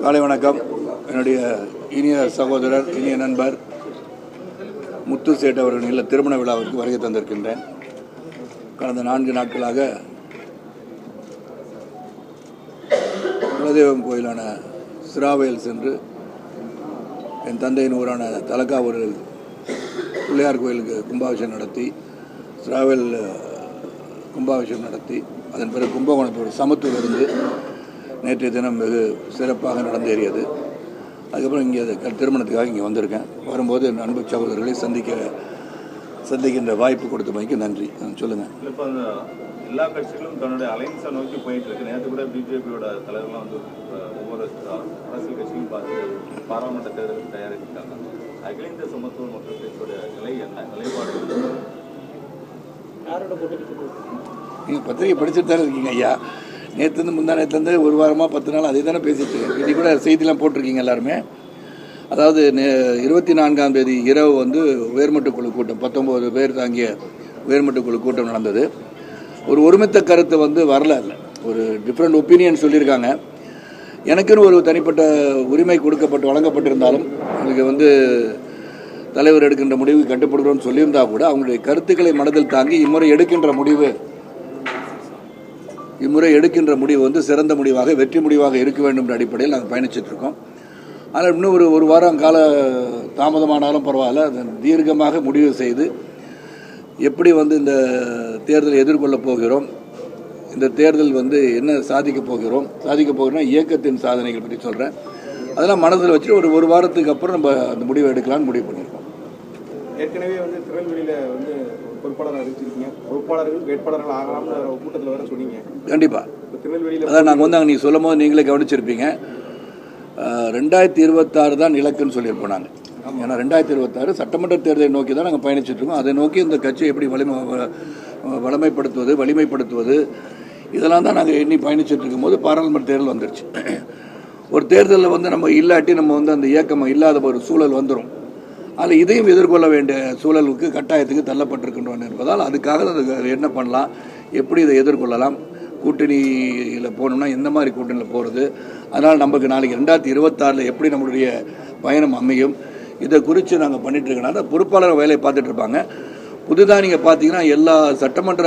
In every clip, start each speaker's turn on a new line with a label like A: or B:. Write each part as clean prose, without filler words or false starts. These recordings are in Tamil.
A: காலை வணக்கம். என்னுடைய இனிய சகோதரர், இனிய நண்பர் முத்து சேட் அவர்களின் இல்ல திருமண விழாவிற்கு வருகை தந்திருக்கின்றேன். கடந்த 4 நாட்களாக குலதெய்வம் கோயிலான சிராவேல் சென்று என் தந்தையின் ஊரான தலக்காவூர் பிள்ளையார் கோயிலுக்கு கும்பாபிஷேகம் நடத்தி, சிராவேல் கும்பாபிஷேகம் நடத்தி, அதன் பிறகு கும்பகோணத்தில் ஒரு சமத்துவ இருந்து நேற்றைய தினம் வெகு சிறப்பாக நடந்தேறியது. அதுக்கப்புறம் இங்கே திருமணத்துக்காக இங்கே வந்திருக்கேன். வரும்போது என் அன்பு சகோதரர்களை சந்திக்கின்ற வாய்ப்பு கொடுத்தமைக்கு நன்றி. சொல்லுங்கள்.
B: இப்போ எல்லா கட்சிகளும் தன்னுடைய அலைன்ஸை நோக்கி போயிட்டு இருக்கு. நேற்று கூட பிஜேபியோட தலைவர்லாம் வந்து ஒவ்வொரு அரசியல் கட்சியும் பார்த்து பாராளுமன்ற தேர்தலுக்கு தயாரிச்சிருக்காங்க. அகில இந்திய சமத்துவ மக்கள் கட்சியோட நிலை என்ன, நிலைப்பாடு
A: யாரோட போட்டு நீங்கள் பத்திரிகை படிச்சுட்டு தானே இருக்கீங்க ஐயா. நேற்றுலேருந்து முந்தா நேற்றுலேருந்து ஒரு வாரமாக 10 நாள் அதே தானே பேசிட்டு இருக்கேன். இன்னைக்கு கூட செய்திலாம் போட்டிருக்கீங்க எல்லாருமே. அதாவது 24ஆம் தேதி இரவு வந்து உயர்மட்ட குழு கூட்டம், 19 பேர் தாங்கிய உயர்மட்ட குழு கூட்டம் நடந்தது. ஒரு ஒருமித்த கருத்து வந்து வரல. ஒரு டிஃப்ரெண்ட் ஒப்பீனியன் சொல்லியிருக்காங்க. எனக்குன்னு ஒரு தனிப்பட்ட உரிமை கொடுக்கப்பட்டு வழங்கப்பட்டிருந்தாலும் எனக்கு வந்து தலைவர் எடுக்கின்ற முடிவு கட்டுப்படுகிறோன்னு சொல்லியிருந்தா கூட அவங்களுடைய கருத்துக்களை மனதில் தாங்கி இம்முறை எடுக்கின்ற முடிவு வந்து சிறந்த முடிவாக, வெற்றி முடிவாக இருக்க வேண்டும் என்ற அடிப்படையில் நாங்கள் பயணிச்சுட்டு இருக்கோம். ஆனால் இன்னும் ஒரு வாரம் கால தாமதமானாலும் பரவாயில்ல, தீர்க்கமாக முடிவு செய்து எப்படி வந்து இந்த தேர்தலை எதிர்கொள்ளப் போகிறோம், இந்த தேர்தல் வந்து என்ன சாதிக்கப் போகிறோம் இயக்கத்தின் சாதனைகள் பற்றி சொல்கிறேன். அதெல்லாம் மனதில் வச்சுட்டு ஒரு வாரத்துக்கு அப்புறம் நம்ம அந்த முடிவை எடுக்கலான்னு முடிவு பண்ணியிருக்கோம்.
C: ஏற்கனவே வந்து திருநெல்வேலியில் வந்து பொறுப்பாளர் அறிவிச்சிருக்கீங்க, பொறுப்பாளர்கள் வேட்பாளர்கள் ஆகலாம்னு கூட்டத்தில் வேற சொன்னீங்க.
A: கண்டிப்பாக அதான் நாங்கள் வந்து நீங்கள் சொல்லும் போது நீங்களே கவனிச்சிருப்பீங்க. 2026 தான் இலக்குன்னு சொல்லியிருப்போம் நாங்கள். ஏன்னா 2026 சட்டமன்ற தேர்தலை நோக்கி தான் நாங்கள் பயணிச்சுட்டு இருக்கோம். அதை நோக்கி இந்த கட்சியை எப்படி வலிமைப்படுத்துவது இதெல்லாம் தான் நாங்கள் எண்ணி பயணிச்சுட்டு இருக்கும்போது பாராளுமன்ற தேர்தல் வந்துருச்சு. ஒரு தேர்தலில் வந்து நம்ம இல்லாட்டி நம்ம வந்து அந்த இயக்கம் இல்லாத ஒரு சூழல் வந்துடும். அதில் இதையும் எதிர்கொள்ள வேண்டிய சூழலுக்கு கட்டாயத்துக்கு தள்ளப்பட்டிருக்கின்றோம் என்பதால் அதுக்காக என்ன பண்ணலாம், எப்படி இதை எதிர்கொள்ளலாம், கூட்டணியில் போகணும்னா எந்த மாதிரி கூட்டணியில் போகிறது, அதனால் நமக்கு நாளைக்கு 2026 எப்படி நம்மளுடைய பயணம் அமையும், இதை குறித்து நாங்கள் பண்ணிகிட்டு இருக்கனால பொறுப்பாளர் வேலையை பார்த்துட்டு இருப்பாங்க. புதுதாக நீங்கள் பார்த்தீங்கன்னா எல்லா சட்டமன்ற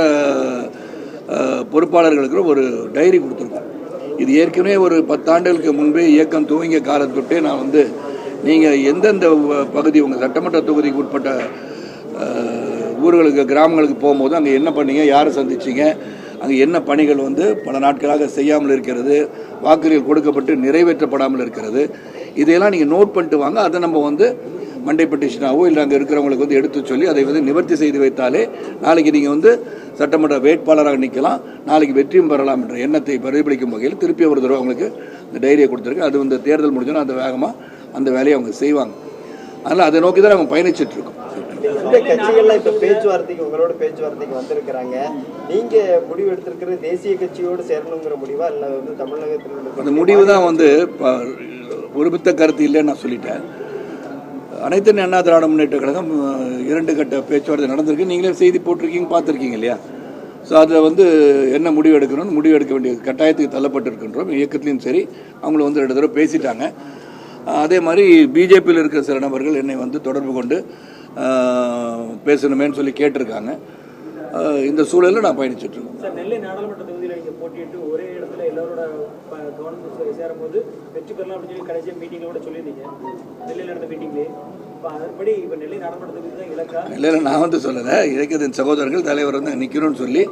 A: பொறுப்பாளர்களுக்கும் ஒரு டைரி கொடுத்துருக்கோம். இது ஏற்கனவே ஒரு 10 ஆண்டுகளுக்கு முன்பே இயக்கம் துவங்கிய காலத்தொட்டே நான் வந்து நீங்கள் எந்தெந்த பகுதி உங்கள் சட்டமன்ற தொகுதிக்கு உட்பட்ட ஊர்களுக்கு கிராமங்களுக்கு போகும்போது அங்கே என்ன பண்ணீங்க, யாரை சந்திச்சிங்க, அங்கே என்ன பணிகள் வந்து பல நாட்களாக செய்யாமல் இருக்கிறது, வாக்குறுதிகள் கொடுக்கப்பட்டு நிறைவேற்றப்படாமல் இருக்கிறது, இதையெல்லாம் நீங்கள் நோட் பண்ணிட்டு வாங்க. அதை நம்ம வந்து மண்டே பெட்டிஷனாவோ இல்லை அங்கே இருக்கிறவங்களுக்கு வந்து எடுத்து சொல்லி அதை வந்து நிவர்த்தி செய்து வைத்தாலே நாளைக்கு நீங்கள் வந்து சட்டமன்ற வேட்பாளராக நிற்கலாம், நாளைக்கு வெற்றியும் பெறலாம் என்ற எண்ணத்தை பிரதிபலிக்கும் வகையில் திருப்பி ஒரு தடவை அவங்களுக்கு இந்த டைரியை கொடுத்துருக்கு. அது வந்து தேர்தல் முடிஞ்சோன்னா அந்த வேகமாக அந்த வேலையை அவங்க செய்வாங்க. அதனால் அதை நோக்கி தான் அவங்க பயணிச்சுட்டு இருக்கோம்.
D: இந்த கட்சிகள்லாம் இப்போ உங்களோட பேச்சுவார்த்தைக்கு வந்திருக்கிறாங்க. நீங்க முடிவு எடுத்திருக்கிறது தேசிய கட்சியோடு சேரணுங்கிற முடிவா இல்லை வந்து தமிழகத்தில்
A: அந்த முடிவு தான் வந்து ஒருமித்த கருத்து இல்லைன்னு நான் சொல்லிட்டேன். அனைத்து அண்ணா திராவிட முன்னேற்ற கழகம் 2 கட்ட பேச்சுவார்த்தை நடந்திருக்கு. நீங்களே செய்தி போட்டிருக்கீங்க, பார்த்துருக்கீங்க இல்லையா? ஸோ அதில் வந்து என்ன முடிவு எடுக்கணும்னு முடிவு எடுக்க வேண்டிய கட்டாயத்துக்கு தள்ளப்பட்டு இருக்கின்றோம். இயக்கத்துலேயும் சரி அவங்கள வந்து 2 தடவை பேசிட்டாங்க. அதே மாதிரி பிஜேபியில் இருக்கிற சில நபர்கள் என்னை வந்து தொடர்பு கொண்டு பேசணுமேன்னு சொல்லி கேட்டிருக்காங்க. இந்த சூழலில் நான் பயணிச்சுட்டு இருக்கேன்.
E: சார், நெல்லை நாடாளுமன்ற தொகுதியில் நீங்கள் போட்டிட்டு ஒரே இடத்துல எல்லாரோட கவனம் சேரும்போது வெற்றி பெறலாம் அப்படின்னு சொல்லி கடைசியாக மீட்டிங்கில் கூட சொல்லியிருந்தீங்க, நெல்லையில் நடந்த மீட்டிங்லேயே. இப்போ அதன்படி இப்போ நெல்லை நாடாளுமன்ற தொகுதி தான் இலக்கா? நெல்லையில்
A: நான் வந்து சொல்லலை, இயக்கத்தின் சகோதரர்கள் தலைவர் வந்து நிற்கணும்னு சொல்லி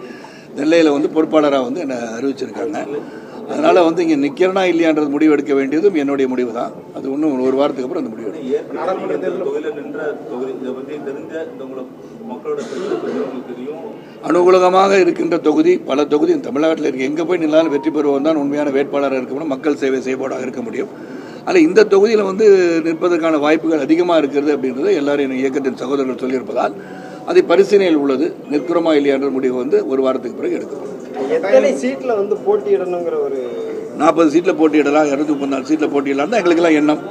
A: நெல்லையில் வந்து பொறுப்பாளராக வந்து என்னை அறிவிச்சிருக்காங்க. அதனால் வந்து இங்கே நிற்கிறனா இல்லையான்றது முடிவு எடுக்க வேண்டியதும் என்னுடைய முடிவு தான். அது இன்னும் ஒரு வாரத்துக்கு அப்புறம் அந்த முடிவு அனுகூலமாக இருக்கின்ற தொகுதி பல தொகுதி தமிழ்நாட்டில் இருக்க எங்கே போய் நின்னாலும் வெற்றி பெறுவோம் தான் உண்மையான வேட்பாளராக இருக்க முடியும், மக்கள் சேவை செய்வோடாக இருக்க முடியும். ஆனால் இந்த தொகுதியில் வந்து நிற்பதற்கான வாய்ப்புகள் அதிகமாக இருக்கிறது அப்படின்றது எல்லாரும் இயக்கத்தின் சகோதரர்கள் சொல்லியிருப்பதால் அதை பரிசீலனையில் உள்ளது. நிற்கிறோமா இல்லையான்ற முடிவு வந்து ஒரு வாரத்துக்கு பிறகு எடுக்கப்படும்.
D: எத்தனை சீட்ல வந்து போட்டியிடணுங்கிற ஒரு
A: 40 சீட்டில் போட்டியிடலாம், 234 சீட்டில் போட்டியிடலாம் தான் எங்களுக்கெல்லாம் எண்ணம்.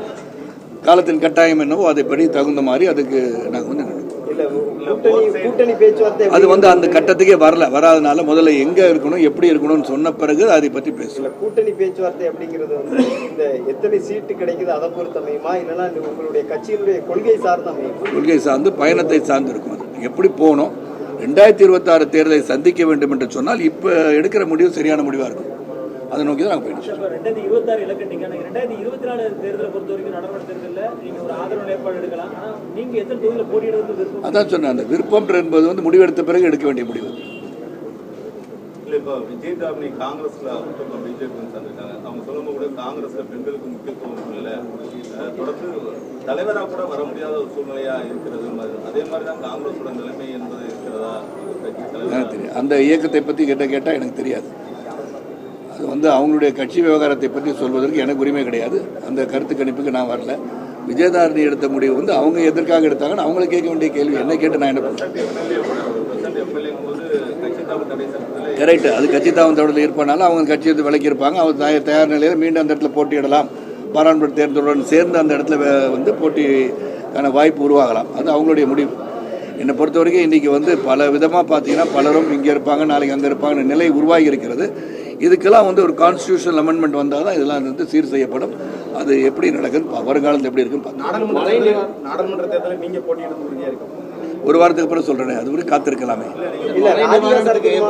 A: காலத்தின் கட்டாயம் என்னவோ அதை படி தகுந்த மாதிரி அதுக்கு நாங்கள் வந்து
D: இல்லை கூட்டணி பேச்சுவார்த்தை
A: அது வந்து அந்த கட்டத்துக்கே வராதனால முதல்ல எங்க இருக்கணும் எப்படி இருக்கணும்னு சொன்ன பிறகு அதை பற்றி பேசல.
D: கூட்டணி பேச்சுவார்த்தை அப்படிங்கிறது வந்து இந்த எத்தனை சீட்டு கிடைக்குது அதை பொறுத்து அமையுமா, இல்லைன்னா உங்களுடைய கட்சியினுடைய கொள்கை சார்ந்து அமையுமா?
A: கொள்கை சார்ந்து பயணத்தை சார்ந்து இருக்கும். அது எப்படி போகணும், 2026 தேர்தலை சந்திக்க வேண்டும் என்று சொன்னால் இப்போ எடுக்கிற முடிவு சரியான முடிவாக இருக்கும். அதை நோக்கி தான் நாங்கள் போயிடுவோம்.
E: 2026 இலக்கண்டிங்க. 2024 தேர்தலை பொறுத்த வரைக்கும் நாடாளுமன்ற தேர்தலில் நீங்கள் ஒரு ஆதரவு நிலைப்பாடு எடுக்கலாம். ஆனால் நீங்கள் எத்தனை தொகுதியில் போட்டியிடுறது விருப்பம்?
A: அதான் சொன்னேன், அந்த விருப்பம் என்பது வந்து முடிவெடுத்த பிறகு எடுக்க வேண்டிய முடிவு.
B: இல்லை, இப்போ விஜயதாரணி காங்கிரஸ்ல பிஜேபி சந்திருக்காங்க. அவங்க சொல்லும்போது கூட காங்கிரஸ்ல பெண்களுக்கு முக்கியத்துவம் இல்லை, தொடர்ந்து தலைவராக கூட வர முடியாத ஒரு சூழ்நிலையா இருக்கிறது. அதே மாதிரி தான் காங்கிரஸோட நிலைமை என்பது இருக்கிறதா?
A: எனக்கு தெரியும், அந்த இயக்கத்தை பற்றி கேட்டால் எனக்கு தெரியாது. அது வந்து அவங்களுடைய கட்சி விவகாரத்தை பற்றி சொல்வதற்கு எனக்கு உரிமை கிடையாது. அந்த கருத்து கணிப்புக்கு நான் வரல. விஜயதாரணி எடுத்த முடிவு வந்து அவங்க எதற்காக எடுத்தாங்கன்னு அவங்களை கேட்க வேண்டிய கேள்வி, என்ன கேட்டு நான் என்ன பண்ணுறேன்? கரெக்டு, அது கட்சி தாவத்தோடு இருப்பனால அவங்க கட்சி எடுத்து விலக்கி இருப்பாங்க. அவங்க தயார் நிலையில் மீண்டும் அந்த இடத்துல போட்டியிடலாம். பாராளுமன்ற தேர்தலுடன் சேர்ந்து அந்த இடத்துல வந்து போட்டிக்கான வாய்ப்பு உருவாகலாம். அது அவங்களுடைய முடிவு. என்னை பொறுத்த வரைக்கும் இன்றைக்கி வந்து பல விதமாக பார்த்தீங்கன்னா பலரும் இங்கே இருப்பாங்க, நாளைக்கு அங்கே இருப்பாங்கன்னு நிலை உருவாகி இருக்கிறது. இதுக்கெல்லாம் வந்து ஒரு கான்ஸ்டியூஷனல் அமெண்ட்மெண்ட் வந்தால் தான் இதெல்லாம் வந்து சீர் செய்யப்படும். அது எப்படி நடக்குது, வருங்காலத்தில் எப்படி இருக்குன்னு பார்த்தோம்.
C: நாடாளுமன்ற தேர்தலில் நீங்கள் போட்டியிடும் உறுதியாக இருக்கும்.
A: ஒரு வாரத்துக்கு அப்புறம் சொல்கிறேன், அது வரைக்கும் காத்திருக்கலாமே.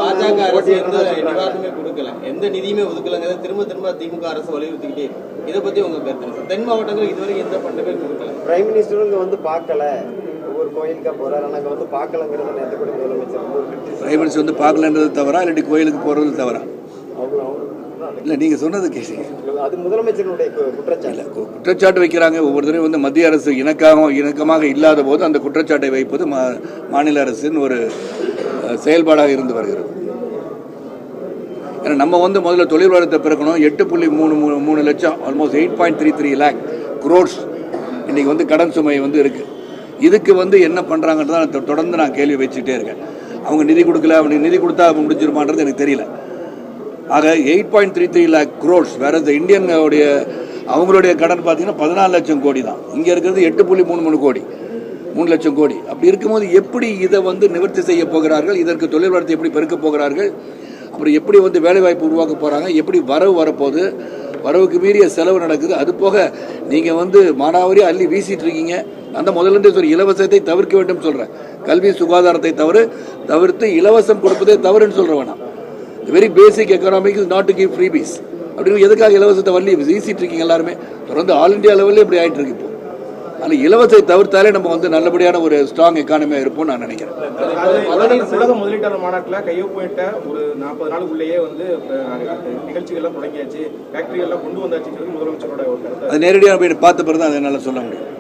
F: பாஜக அரசு எந்த நிவாரணமே கொடுக்கல, எந்த நிதியுமே ஒதுக்கலங்கிறத திரும்ப திமுக அரசு வலியுறுத்திக்கிட்டே இருக்கு. இதை பற்றி உங்க கருத்து? தென் மாவட்டங்கள் இதுவரைக்கும் எந்த ஃபண்டுமே கொடுக்கல.
D: பிரைம் மினிஸ்டரும் இங்கே வந்து பார்க்கல, ஒரு கோயிலுக்கு போறாரு, ஆனால் அங்கே வந்து பார்க்கலங்கிறத நேற்று கூட முதலமைச்சர்
A: பிரைம் மினிஸ்டர் வந்து பார்க்கலன்றது தவறா, இல்லாட்டி கோயிலுக்கு போகிறது தவறா? இல்லை, நீங்கள் சொன்னது கேட்டீங்க.
D: அது முதலமைச்சருடைய குற்றச்சாட்டு.
A: இல்லை, குற்றச்சாட்டு வைக்கிறாங்க. ஒவ்வொருத்தரையும் வந்து மத்திய அரசு இணக்கமாக இல்லாத போது அந்த குற்றச்சாட்டை வைப்பது மாநில அரசின் ஒரு செயல்பாடாக இருந்து வருகிறது. ஏன்னா நம்ம வந்து முதல்ல தொழில் வளத்தை பெருக்கணும். 8.33 லட்சம், ஆல்மோஸ்ட் 8.33 lakh crores இன்றைக்கி வந்து கடன் சுமை வந்து இருக்குது. இதுக்கு வந்து என்ன பண்ணுறாங்கன்னு தான் தொடர்ந்து நான் கேள்வி வச்சுட்டே இருக்கேன். அவங்க நிதி கொடுக்கல, அவங்க நிதி கொடுத்தா முடிஞ்சிருமான்றது எனக்கு தெரியல. ஆக 8.33 lakh crores, வேற இந்தியன் அவங்களுடைய கடன் பார்த்தீங்கன்னா 14 லட்சம் கோடி தான். இங்கே இருக்கிறது 8.33 கோடி, 3 லட்சம் கோடி. அப்படி இருக்கும்போது எப்படி இதை வந்து நிவர்த்தி செய்ய போகிறார்கள், இதற்கு தொழில் வளர்ச்சி எப்படி பெருக்க போகிறார்கள், அப்புறம் எப்படி வந்து வேலைவாய்ப்பு உருவாக்க போகிறாங்க, எப்படி வரவு வரப்போகுது, வரவுக்கு மீறிய செலவு நடக்குது. அது போக நீங்கள் வந்து மானாவாரியாக அள்ளி வீசிட்டு இருக்கீங்க. அந்த முதல்ல ஒரு இலவசத்தை தவிர்க்க வேண்டும் சொல்கிறேன். கல்வி சுகாதாரத்தை தவிர்த்து இலவசம் கொடுப்பதே தவறுன்னு சொல்கிற வேணாம். Very basic economic is not to give freebies அப்படின்னு எதுக்காக இலவசத்தை வள்ளி வீசிட்டு இருக்கீங்க? எல்லாருமே தொடர்ந்து ஆல் இண்டியா லெவலில் இப்படி ஆகிட்டு இருக்கு. இப்போ அதில் இலவசத்தை தவிர்த்தாலே நம்ம வந்து நல்லபடியான ஒரு ஸ்ட்ராங் எக்கானமியாக இருப்போம்னு நான் நினைக்கிறேன்.
C: உலக முதலீட்டாளர் மாநாட்டில் கையொப்பிட்ட ஒரு 40 நாளுக்குள்ளேயே வந்து நிகழ்ச்சிகள்லாம் தொடங்கியாச்சு, ஃபேக்டரியெல்லாம் கொண்டு வந்தாச்சுங்கிறது முதலமைச்சரோட ஒரு கருத்து. அது
A: நேரடியாக போய் பார்த்த பிறகு தான் அதை என்னால் சொல்ல முடியும்.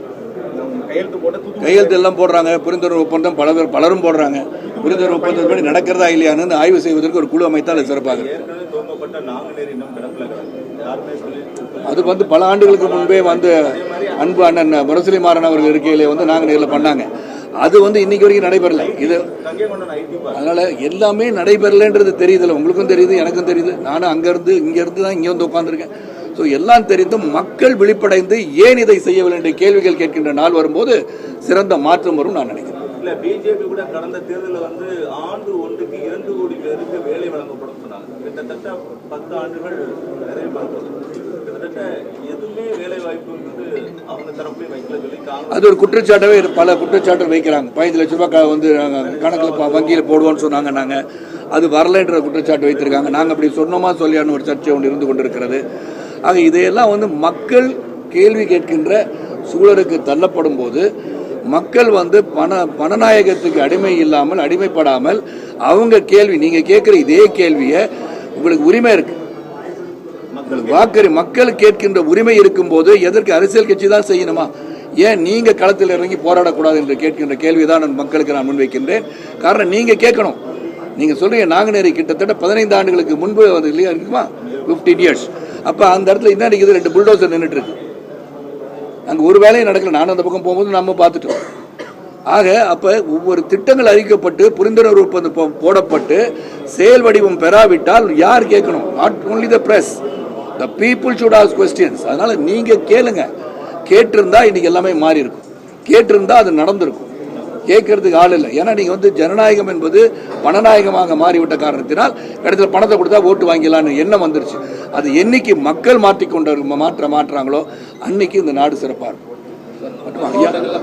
A: கையெழுத்து எல்லாம் போடுறாங்க, புரிந்துணர்வு ஒப்பந்தம் பலரும் போடுறாங்க. புரிந்துணர்வு ஒப்பந்தப்படி நடக்கிறதா இல்லையான்னு ஆய்வு செய்வதற்கு ஒரு குழு அமைத்தால் சிறப்பாக. அது வந்து பல ஆண்டுகளுக்கு முன்பே வந்து அன்பு அண்ணன் முரசொலி மாறன் அவர்கள் இருக்கையிலே வந்து நாங்குநேரில் பண்ணாங்க. அது வந்து இன்னைக்கு வரைக்கும் நடைபெறல. இது அதனால எல்லாமே நடைபெறலன்றது தெரியுதுல்ல, உங்களுக்கும் தெரியுது, எனக்கும் தெரியுது. நானும் இங்கேருந்து தான் இங்கே வந்து உட்காந்துருக்கேன். ஸோ எல்லாம் தெரிந்தும் மக்கள் விழிப்படைந்து ஏன் இதை செய்யவில்லை என்ற கேள்விகள் கேட்கின்ற நாள் வரும்போது சிறந்த மாற்றம் வரும் நான் நினைக்கிறேன்.
B: இல்ல, பிஜேபி கூட கடந்த தேர்தலில் வந்து ஆண்டு ஒன்றுக்கு 2 கோடி பேருக்கு வேலை வழங்கப்படும் சொன்னாங்க. கிட்டத்தட்ட 10 ஆண்டுகள் நிறைய கிட்டத்தட்ட எதுவுமே வேலை வாய்ப்புங்கிறது அவங்க தரப்புலையும் வைக்கல சொல்லி
A: அது ஒரு குற்றச்சாட்டவே பல குற்றச்சாட்டு வைக்கிறாங்க. 15 லட்ச ரூபாய் வந்து கணக்கில் வங்கியில் போடுவோம்னு சொன்னாங்க. நாங்கள் அது வரலைன்ற குற்றச்சாட்டு வைத்திருக்காங்க. நாங்கள் அப்படி சொன்னோமா சொல்லியான்னு ஒரு சர்ச்சை ஒன்று இருந்து கொண்டிருக்கிறது. ஆக இதையெல்லாம் வந்து மக்கள் கேள்வி கேட்கின்ற சூழலுக்கு தள்ளப்படும் போது மக்கள் வந்து பணநாயகத்துக்கு அடிமைப்படாமல் அவங்க கேள்வி, நீங்க கேட்கிற இதே கேள்வியை உங்களுக்கு உரிமை இருக்கு, மக்கள் கேட்கின்ற உரிமை இருக்கும் போது எதற்கு அரசியல் கட்சி தான் செய்யணுமா? ஏன் நீங்க களத்தில் இறங்கி போராடக்கூடாது என்று கேட்கின்ற கேள்விதான் மக்களுக்கு நான் முன்வைக்கின்றேன். காரணம் நீங்க கேட்கணும். நீங்க சொல்றீங்க நாங்குநேரி கிட்டத்தட்ட 15 ஆண்டுகளுக்கு முன்பு வந்து இல்லையா இருக்குமா, 15 years. அப்ப அந்த இடத்துல என்ன இருக்குது, 2 புல்டோசர் நின்றுட்டு இருக்கு. அங்கே ஒரு வேலையும் நடக்கல. நானும் அந்த பக்கம் போகும்போது நம்ம பார்த்துட்டோம். ஆக அப்போ ஒவ்வொரு திட்டங்கள் அறிவிக்கப்பட்டு புரிந்துணர்வு ஒப்பந்தம் போடப்பட்டு செயல் வடிவம் பெறாவிட்டால் யார் கேட்கணும்? Not only the press, the people should ask questions. அதனால நீங்க கேளுங்க. கேட்டிருந்தா இன்னைக்கு எல்லாமே மாறி இருக்கும். கேட்டிருந்தா அது நடந்திருக்கும். கேட்கறதுக்கு ஆள் இல்லை. ஏன்னா நீங்கள் வந்து ஜனநாயகம் என்பது பணநாயகமாக மாறிவிட்ட காரணத்தினால் இடத்துல பணத்தை கொடுத்தா ஓட்டு வாங்கிடலான்னு எண்ணம் வந்துருச்சு. அது என்னைக்கு மக்கள் மாற்றாங்களோ அன்னைக்கு இந்த நாடு சிறப்பாக இருக்கும்.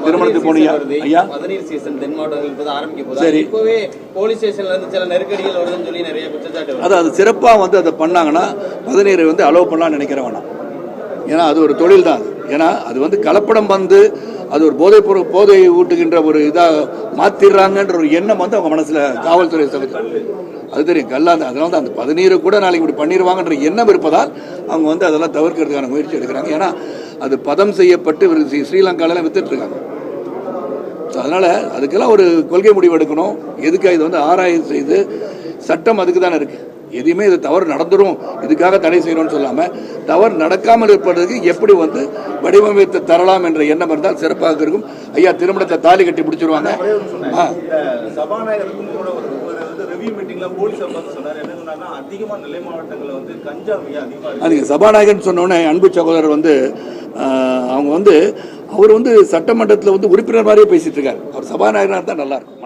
F: திருமணத்துக்கு போனீங்க ஐயா, பதநீர் சீசன் தென் மாவட்டங்கள் இப்ப ஆரம்பிக்க போகுது. சரி, இப்பவே போலீஸ் ஸ்டேஷன்ல இருந்து சில நெருக்கடிகள் வருதுன்னு சொல்லி நிறைய குற்றச்சாட்டு.
A: அது சிறப்பாக வந்து அதை பண்ணாங்கன்னா பதநீரை வந்து அலோவ் பண்ணலாம்னு நினைக்கிறேன் வேணாம். ஏன்னா அது ஒரு தொழில் தான். ஏன்னா அது வந்து கலப்படம் வந்து அது ஒரு போதை ஊட்டுகின்ற ஒரு இதாக மாற்றிடுறாங்கன்ற ஒரு எண்ணம் வந்து அவங்க மனசில் காவல்துறை சகோதரர் அது தெரியும் கல்லாது. அதனால தான் அந்த பதநீரை கூட நாளைக்கு இப்படி பண்ணிடுவாங்கன்ற எண்ணம் இருப்பதால் அவங்க வந்து அதெல்லாம் தவிர்க்கிறதுக்கான முயற்சி எடுக்கிறாங்க. ஏன்னா அது பதம் செய்யப்பட்டு ஸ்ரீலங்காலெல்லாம் வித்துட்ருக்காங்க. ஸோ அதனால் அதுக்கெல்லாம் ஒரு கொள்கை முடிவு எடுக்கணும். எதுக்காக இது வந்து ஆராய்ச்சி செய்து சட்டம் அதுக்கு தானே இருக்குது. எதையுமே இது தவறு நடந்துடும் இதுக்காக தடை செய்யணும்னு சொல்லாமல் தவறு நடக்காமல் இருப்பதற்கு எப்படி வந்து வடிவமைத்து தரலாம் என்ற எண்ணம் இருந்தால் சிறப்பாக இருக்கும். ஐயா திருமணத்தை தாலி கட்டி பிடிச்சிருவாங்க.
B: சபாநாயகருக்கும் கூட ஒரு ரிவ்யூ மீட்டிங்ல போலீஸ் சொன்னார். என்ன சொன்னாங்கன்னா அதிகமாக நெல்லை மாவட்டங்களில் வந்து கஞ்சா அதிகமாக.
A: அதுக்கு சபாநாயகர்னு சொன்னோன்னே அன்பு சகோதரர் வந்து அவங்க வந்து அவர் வந்து சட்டமன்றத்தில் வந்து உறுப்பினர் மாதிரியே பேசிட்டு இருக்காரு. அவர் சபாநாயகராக தான் நல்லா இருக்கும்.